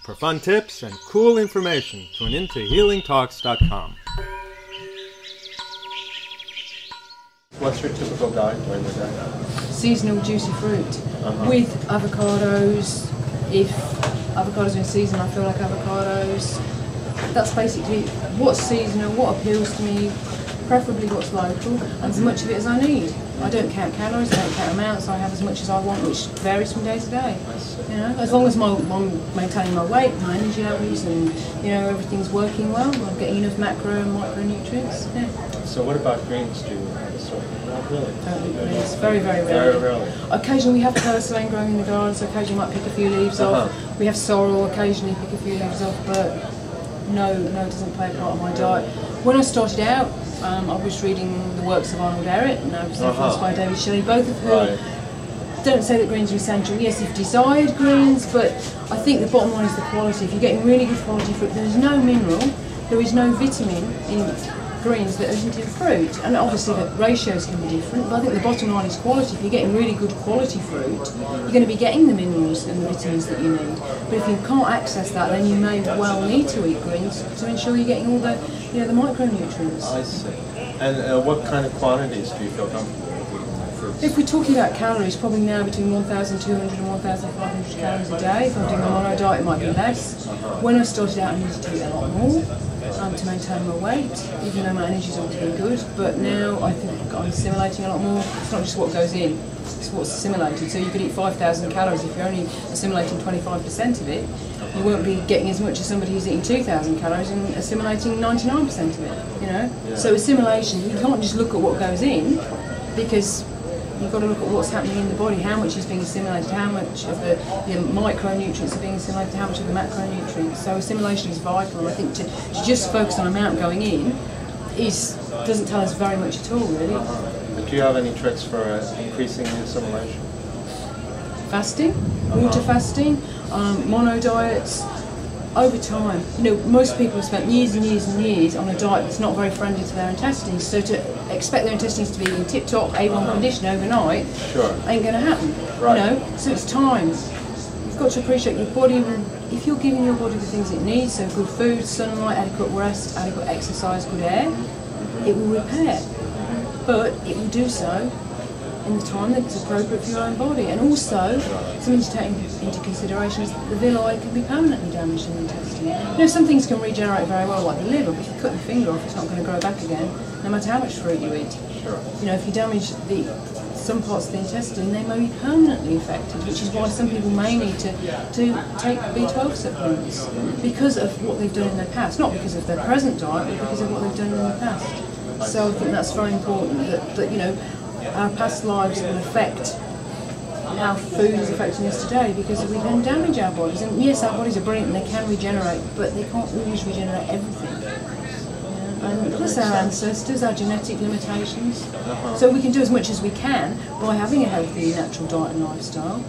For fun tips and cool information, tune in to HealingTalks.com. What's your typical diet during the day? Seasonal juicy fruit with avocados. If avocados are in season, I feel like avocados. That's basically what's seasonal, what appeals to me, preferably what's local, and as much of it as I need. I don't count calories, I don't count amounts, I have as much as I want, which varies from day to day. You know, as long as I'm maintaining my weight, my energy levels, and everything's working well, I'm getting enough macro and micronutrients. Yeah. So what about greens? Do you have a sort of, not really? Totally greens. Very, very rarely. Very rarely. Occasionally we have purslane growing in the garden, so occasionally we might pick a few leaves off. We have sorrel, occasionally pick a few leaves off, but no, it doesn't play a part of my diet. When I started out, I was reading the works of Arnold Ehret, and I was influenced by David Shelley, both of whom don't say that greens are essential. Yes, if desired greens, but I think the bottom line is the quality. If you're getting really good quality fruit, there's no mineral, there is no vitamin in greens that isn't in fruit. And obviously the ratios can be different, but I think the bottom line is quality. If you're getting really good quality fruit, you're going to be getting the minerals and the vitamins that you need. But if you can't access that, then you may well need to eat greens to ensure you're getting all the the micronutrients. I see. And what kind of quantities do you feel comfortable with fruits? If we're talking about calories, probably now between 1,200 and 1,500 calories a day. If I'm doing a mono diet, it might be less. When I started out, I needed to eat a lot more to maintain my weight, even though my energy's always been good. But now I think I'm assimilating a lot more. It's not just what goes in, it's what's assimilated. So you could eat 5,000 calories if you're only assimilating 25% of it. You won't be getting as much as somebody who's eating 2,000 calories and assimilating 99% of it, So assimilation, you can't just look at what goes in, because you've got to look at what's happening in the body, how much is being assimilated, how much of the micronutrients are being assimilated, how much of the macronutrients. So assimilation is vital, and I think to just focus on amount going in doesn't tell us very much at all, really. Do you have any tricks for increasing the assimilation? Fasting, water fasting, mono diets. Over time, most people have spent years and years and years on a diet that's not very friendly to their intestines. So to expect their intestines to be in tip-top A1 condition overnight ain't going to happen. Right. So it's time. You've got to appreciate your body. If you're giving your body the things it needs, so good food, sunlight, adequate rest, adequate exercise, good air, it will repair. But it will do so in the time that's appropriate for your own body. And also, something to take into consideration is that the villi can be permanently damaged in the intestine. Some things can regenerate very well, like the liver, but if you cut your finger off, it's not going to grow back again, no matter how much fruit you eat. If you damage some parts of the intestine, they may be permanently affected, which is why some people may need to take B12 supplements because of what they've done in their past, not because of their present diet, but because of what they've done in the past. So I think that's very important that our past lives will affect how food is affecting us today, because we can damage our bodies. And yes, our bodies are brilliant and they can regenerate, but they can't always regenerate everything. And plus our ancestors, our genetic limitations. So we can do as much as we can by having a healthy, natural diet and lifestyle,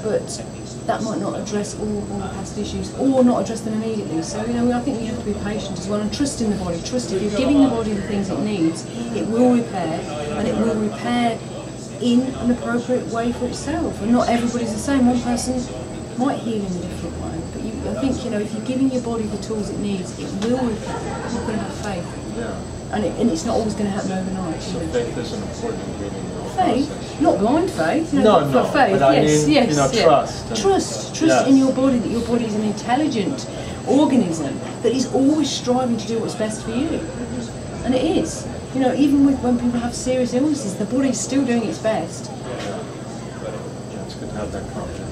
but that might not address all the past issues, or not address them immediately. So I think we have to be patient as well, and trust in the body. Trust if you're giving the body the things it needs, it will repair, and it will repair in an appropriate way for itself. And not everybody's the same. One person might heal in a different way, but I think if you're giving your body the tools it needs, it will repair. You've got to have faith, and it's not always going to happen overnight. So faith is an important ingredient. Faith, not blind faith. But faith. But Trust. Trust in your body, that your body is an intelligent organism that is always striving to do what's best for you, and it is. Even when people have serious illnesses, the body's still doing its best. It's good to have that confidence.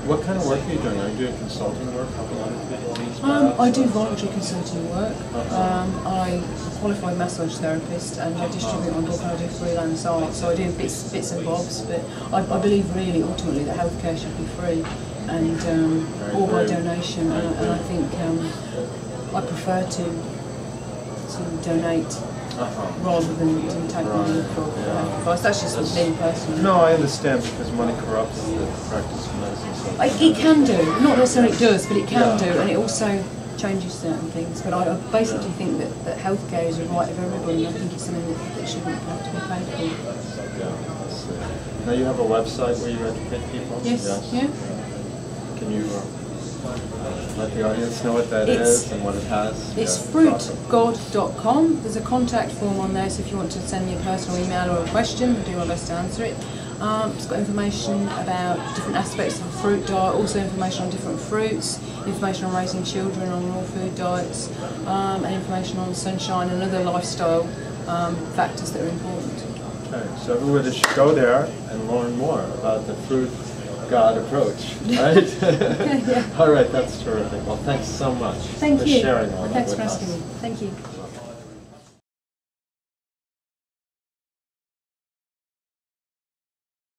What kind of work are you doing? Are you doing consulting work, helping other people? I do voluntary consulting work. I'm a qualified massage therapist, and I distribute my book, and I do freelance art, so I do bits and bobs, but I believe really ultimately that healthcare should be free and or by donation, and I think I prefer to donate rather than take money for advice. That's just me personally. No, I understand, because money corrupts the practice of medicine. So. It can do, not necessarily it does, but it can do, and it also changes certain things. But I basically think that healthcare is a right of everybody. I think it's something that shouldn't have to be paid for. Yeah. Now you have a website where you educate people? Yes. Yeah. Can you let the audience know what that is and what it has? It's Yeah, fruitgod.com. There's a contact form on there, so if you want to send me a personal email or a question, I'll do my best to answer it. It's got information about different aspects of a fruit diet, also information on different fruits, information on raising children on raw food diets, and information on sunshine and other lifestyle factors that are important. Okay, so everybody should go there and learn more about the fruit God approach, right? Yeah. All right, that's terrific. Well, thanks so much Thank for you. sharing all that Thanks with for us. asking me. Thank you.